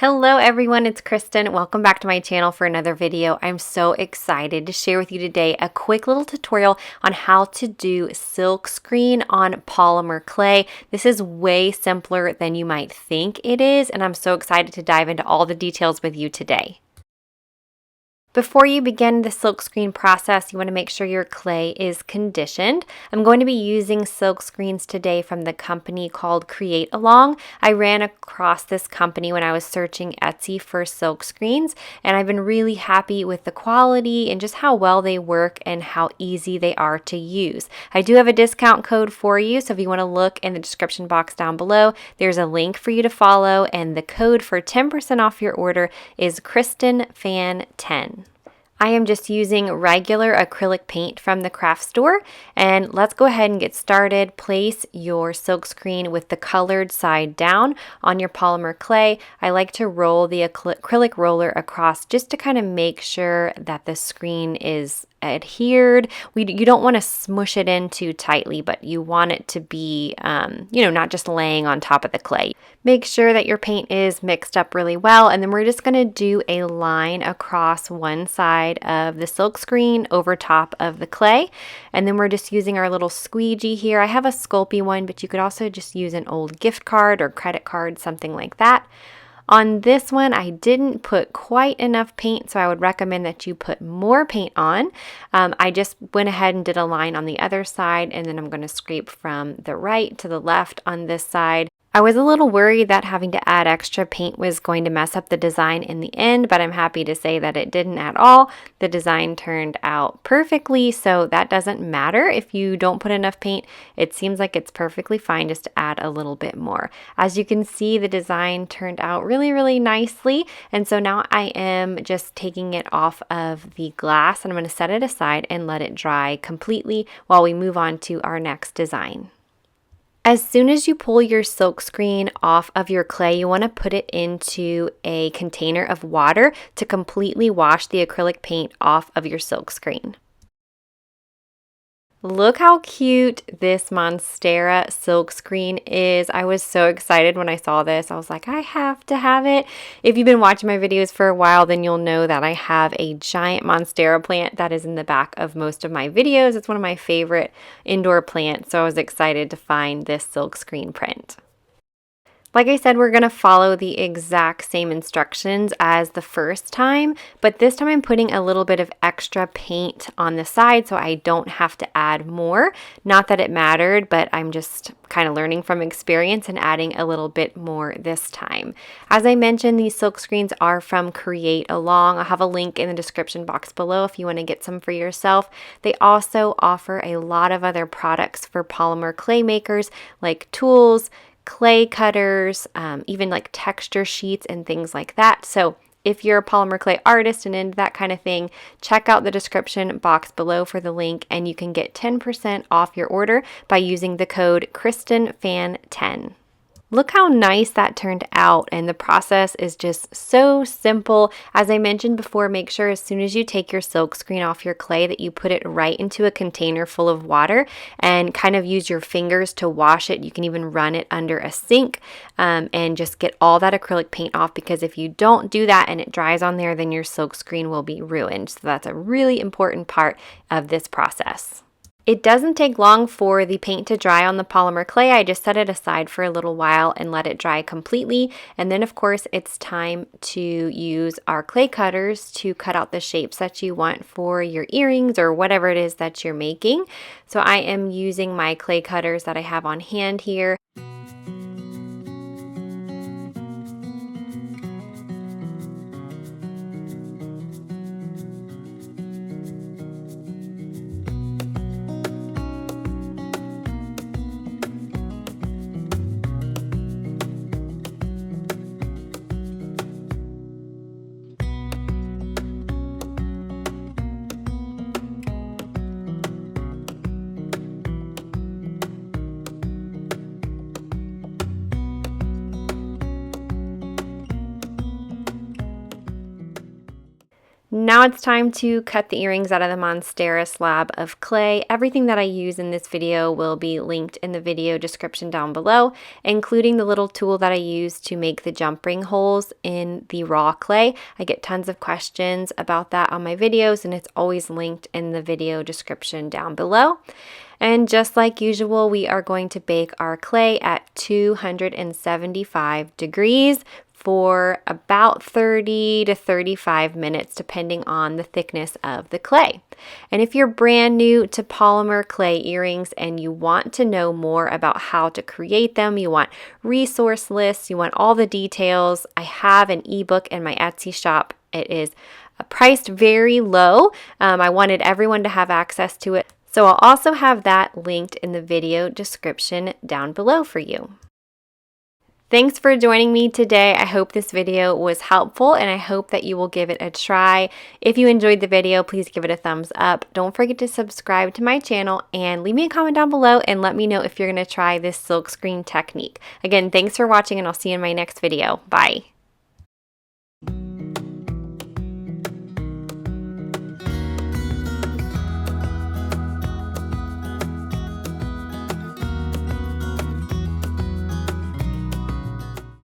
Hello everyone, it's Kristen. Welcome back to my channel for another video. I'm so excited to share with you today a quick little tutorial on how to do silk screen on polymer clay. This is way simpler than you might think it is, and I'm so excited to dive into all the details with you today. Before you begin the silkscreen process, you want to make sure your clay is conditioned. I'm going to be using silk screens today from the company called Create Along. I ran across this company when I was searching Etsy for silk screens, and I've been really happy with the quality and just how well they work and how easy they are to use. I do have a discount code for you, so if you want to look in the description box down below, there's a link for you to follow, and the code for 10% off your order is KristenFan10. I am just using regular acrylic paint from the craft store, and let's go ahead and get started. Place your silk screen with the colored side down on your polymer clay. I like to roll the acrylic roller across just to kind of make sure that the screen is adhered. You don't want to smush it in too tightly, but you want it to be, not just laying on top of the clay. Make sure that your paint is mixed up really well, and then we're just going to do a line across one side of the silk screen over top of the clay, and then we're just using our little squeegee here. I have a Sculpey one, but you could also just use an old gift card or credit card, something like that. On this one, I didn't put quite enough paint, so I would recommend that you put more paint on. I just went ahead and did a line on the other side, and then I'm going to scrape from the right to the left on this side. I was a little worried that having to add extra paint was going to mess up the design in the end, but I'm happy to say that it didn't at all. The design turned out perfectly, so that doesn't matter if you don't put enough paint. It seems like it's perfectly fine just to add a little bit more. As you can see, the design turned out really, really nicely, and so now I am just taking it off of the glass, and I'm going to set it aside and let it dry completely while we move on to our next design. As soon as you pull your silk screen off of your clay, you want to put it into a container of water to completely wash the acrylic paint off of your silk screen. Look how cute this Monstera silk screen is. I was so excited when I saw this. I was like, I have to have it. If you've been watching my videos for a while, then you'll know that I have a giant Monstera plant that is in the back of most of my videos. It's one of my favorite indoor plants, so I was excited to find this silk screen print. Like I said, we're going to follow the exact same instructions as the first time, but this time I'm putting a little bit of extra paint on the side so I don't have to add more. Not that it mattered, but I'm just kind of learning from experience and adding a little bit more this time. As I mentioned, these silk screens are from Create Along. I'll have a link in the description box below if you want to get some for yourself. They also offer a lot of other products for polymer clay makers, like tools, clay cutters, even like texture sheets and things like that. So if you're a polymer clay artist and into that kind of thing, check out the description box below for the link, and you can get 10% off your order by using the code KristenFan10. Look how nice that turned out, and the process is just so simple. As I mentioned before, make sure as soon as you take your silk screen off your clay that you put it right into a container full of water and kind of use your fingers to wash it. You can even run it under a sink and just get all that acrylic paint off, because if you don't do that and it dries on there, then your silk screen will be ruined. So that's a really important part of this process. It doesn't take long for the paint to dry on the polymer clay. I just set it aside for a little while and let it dry completely. And then of course it's time to use our clay cutters to cut out the shapes that you want for your earrings or whatever it is that you're making. So I am using my clay cutters that I have on hand here. Now it's time to cut the earrings out of the Monstera slab of clay. Everything that I use in this video will be linked in the video description down below, including the little tool that I use to make the jump ring holes in the raw clay. I get tons of questions about that on my videos, and it's always linked in the video description down below. And just like usual, we are going to bake our clay at 275 degrees for about 30 to 35 minutes, depending on the thickness of the clay. And if you're brand new to polymer clay earrings and you want to know more about how to create them, you want resource lists, you want all the details, I have an ebook in my Etsy shop. It is priced very low. I wanted everyone to have access to it. So I'll also have that linked in the video description down below for you. Thanks for joining me today. I hope this video was helpful and I hope that you will give it a try. If you enjoyed the video, please give it a thumbs up. Don't forget to subscribe to my channel and leave me a comment down below and let me know if you're going to try this silkscreen technique. Again, thanks for watching and I'll see you in my next video. Bye.